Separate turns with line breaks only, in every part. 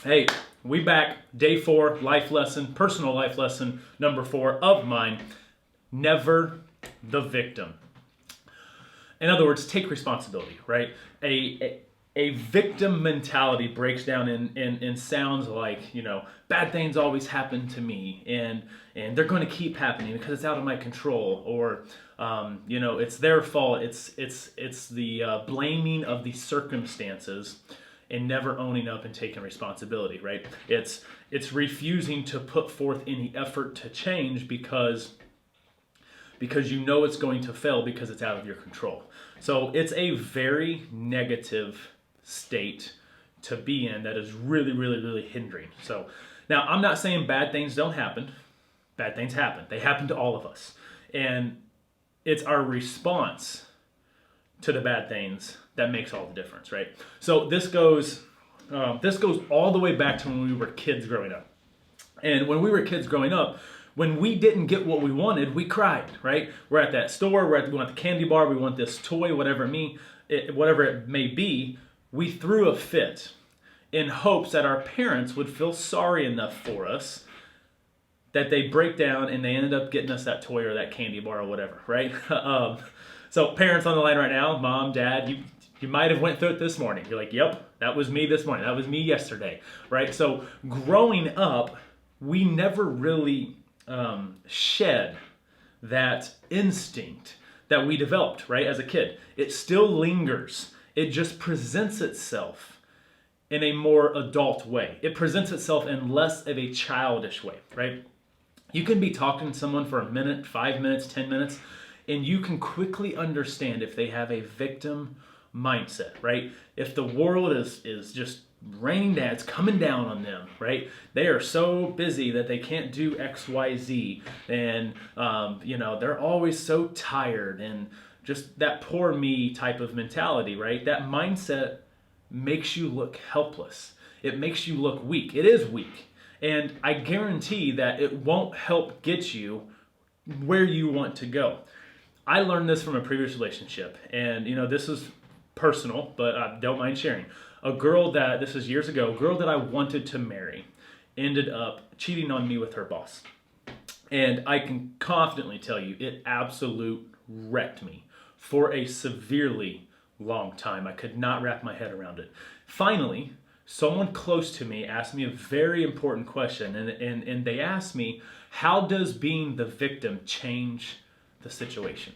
Hey, we back. Day 4, life lesson, personal life lesson number 4 of mine. Never the victim. In other words, take responsibility, right? A victim mentality breaks down in sounds like, bad things always happen to me, and they're going to keep happening because it's out of my control, or it's their fault. It's the blaming of the circumstances and never owning up and taking responsibility, right? It's refusing to put forth any effort to change because you know it's going to fail because it's out of your control. So it's a very negative state to be in that is really, really, really hindering. So now I'm not saying bad things don't happen. Bad things happen. They happen to all of us. And it's our response to the bad things that makes all the difference, right? So this goes all the way back to when we were kids growing up. And when we were kids growing up, when we didn't get what we wanted, we cried, right? We're at that store, we want the candy bar, we want this toy, whatever it may be. We threw a fit in hopes that our parents would feel sorry enough for us that they break down and they ended up getting us that toy or that candy bar or whatever, right? So parents on the line right now, mom, dad, you might have went through it this morning. You're like, yep, that was me this morning. That was me yesterday, right? So growing up, we never really shed that instinct that we developed, right, as a kid. It still lingers. It just presents itself in a more adult way. It presents itself in less of a childish way, right? You can be talking to someone for a minute, 5 minutes, 10 minutes, and you can quickly understand if they have a victim mindset, right? If the world is just raining down, it's coming down on them, right? They are so busy that they can't do X, Y, Z, and they're always so tired, and just that poor me type of mentality, right? That mindset makes you look helpless. It makes you look weak. It is weak, and I guarantee that it won't help get you where you want to go. I learned this from a previous relationship, and this is personal, but I don't mind sharing. This is years ago, a girl that I wanted to marry ended up cheating on me with her boss. And I can confidently tell you, it absolute wrecked me for a severely long time. I could not wrap my head around it. Finally, someone close to me asked me a very important question, and they asked me, how does being the victim change the situation?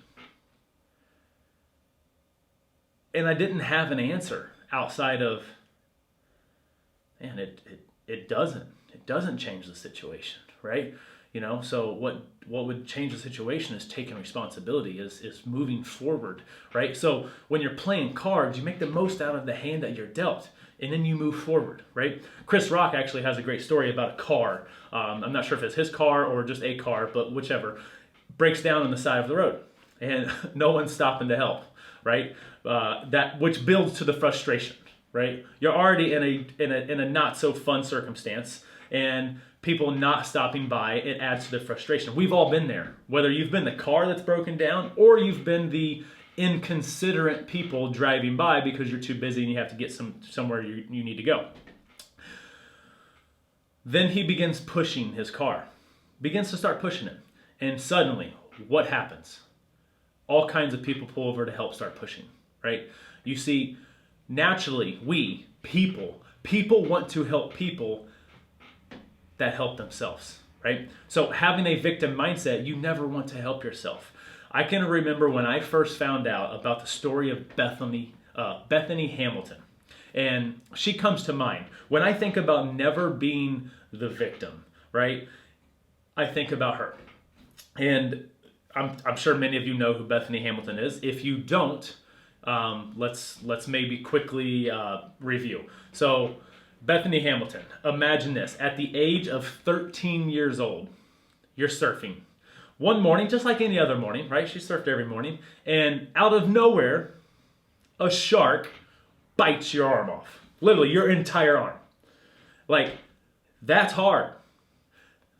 And I didn't have an answer outside of, man, it doesn't change the situation, right? So what would change the situation is taking responsibility, is moving forward, right? So when you're playing cards, you make the most out of the hand that you're dealt, and then you move forward, right? Chris Rock actually has a great story about a car. I'm not sure if it's his car or just a car, but whichever, breaks down on the side of the road, and no one's stopping to help, right? That which builds to the frustration, right? You're already in a not so fun circumstance, and people not stopping by, it adds to the frustration. We've all been there, whether you've been the car that's broken down or you've been the inconsiderate people driving by because you're too busy and you have to get somewhere you need to go. Then he begins pushing his car, begins to start pushing it, and suddenly, what happens? All kinds of people pull over to help start pushing, right? You see, naturally, people want to help people that help themselves, right? So having a victim mindset, you never want to help yourself. I can remember when I first found out about the story of Bethany Hamilton, and she comes to mind. When I think about never being the victim, right, I think about her. And I'm sure many of you know who Bethany Hamilton is. If you don't, let's maybe quickly review. So Bethany Hamilton, imagine this. At the age of 13 years old, you're surfing. One morning, just like any other morning, right? She surfed every morning. And out of nowhere, a shark bites your arm off. Literally, your entire arm. Like, that's hard.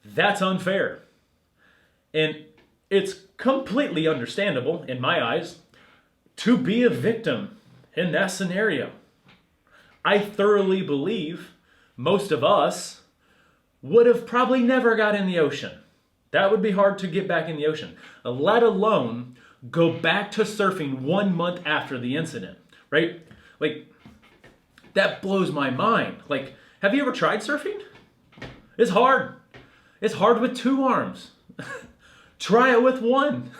That's unfair. And it's completely understandable, in my eyes, to be a victim in that scenario. I thoroughly believe most of us would have probably never got in the ocean. That would be hard to get back in the ocean, let alone go back to surfing 1 month after the incident, right? Like, that blows my mind. Like, have you ever tried surfing? It's hard. It's hard with 2 arms. Try it with 1.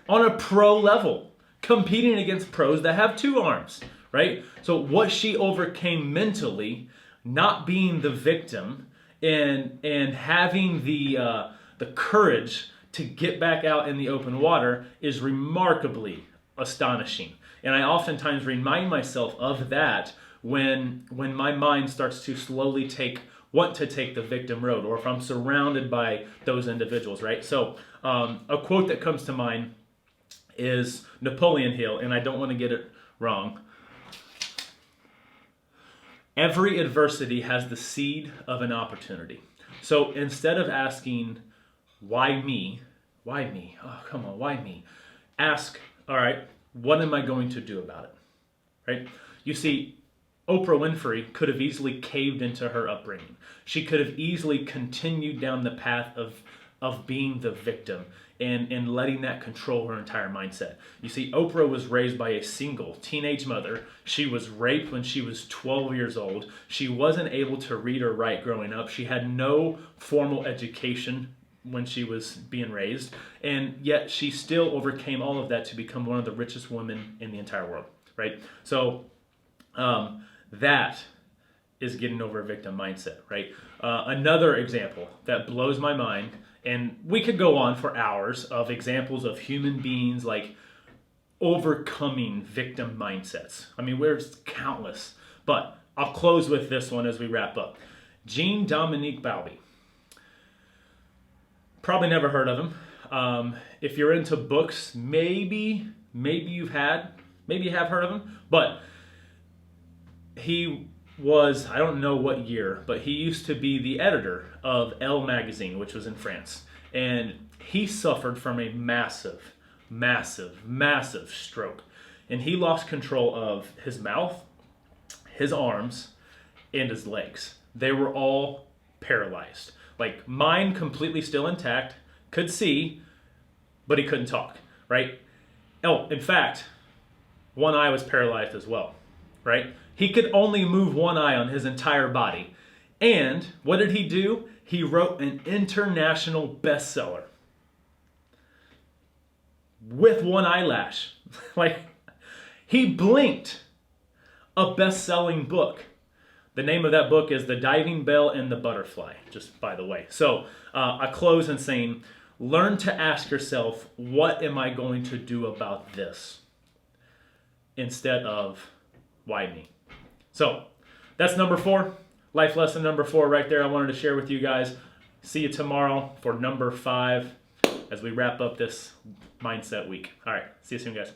On a pro level, competing against pros that have 2 arms, right? So what she overcame mentally, not being the victim, and having the courage to get back out in the open water is remarkably astonishing. And I oftentimes remind myself of that when my mind starts to slowly want to take the victim road, or if I'm surrounded by those individuals, right? So a quote that comes to mind is Napoleon Hill, and I don't want to get it wrong. Every adversity has the seed of an opportunity. So instead of asking, why me? Why me? Oh, come on, why me? Ask, all right, what am I going to do about it? Right? You see, Oprah Winfrey could have easily caved into her upbringing. She could have easily continued down the path of being the victim and letting that control her entire mindset. You see, Oprah was raised by a single teenage mother. She was raped when she was 12 years old. She wasn't able to read or write growing up. She had no formal education when she was being raised, and yet she still overcame all of that to become one of the richest women in the entire world, right? So that is getting over a victim mindset, right? Another example that blows my mind, and we could go on for hours of examples of human beings like overcoming victim mindsets. I mean, there's countless, but I'll close with this one as we wrap up. Jean-Dominique Bauby. Probably never heard of him. If you're into books, maybe you have heard of him, but he was, I don't know what year, but he used to be the editor of Elle magazine, which was in France. And he suffered from a massive stroke. And he lost control of his mouth, his arms, and his legs. They were all paralyzed. Like, mind completely still intact, could see, but he couldn't talk, right? Oh, in fact, one eye was paralyzed as well, right? He could only move one eye on his entire body. And what did he do? He wrote an international bestseller with one eyelash. Like, he blinked. A best-selling book. The name of that book is The Diving Bell and the Butterfly, just by the way. So I close in saying, learn to ask yourself, what am I going to do about this? Instead of, why me? So that's number 4. Life lesson number 4 right there I wanted to share with you guys. See you tomorrow for number 5 as we wrap up this mindset week. All right, see you soon, guys.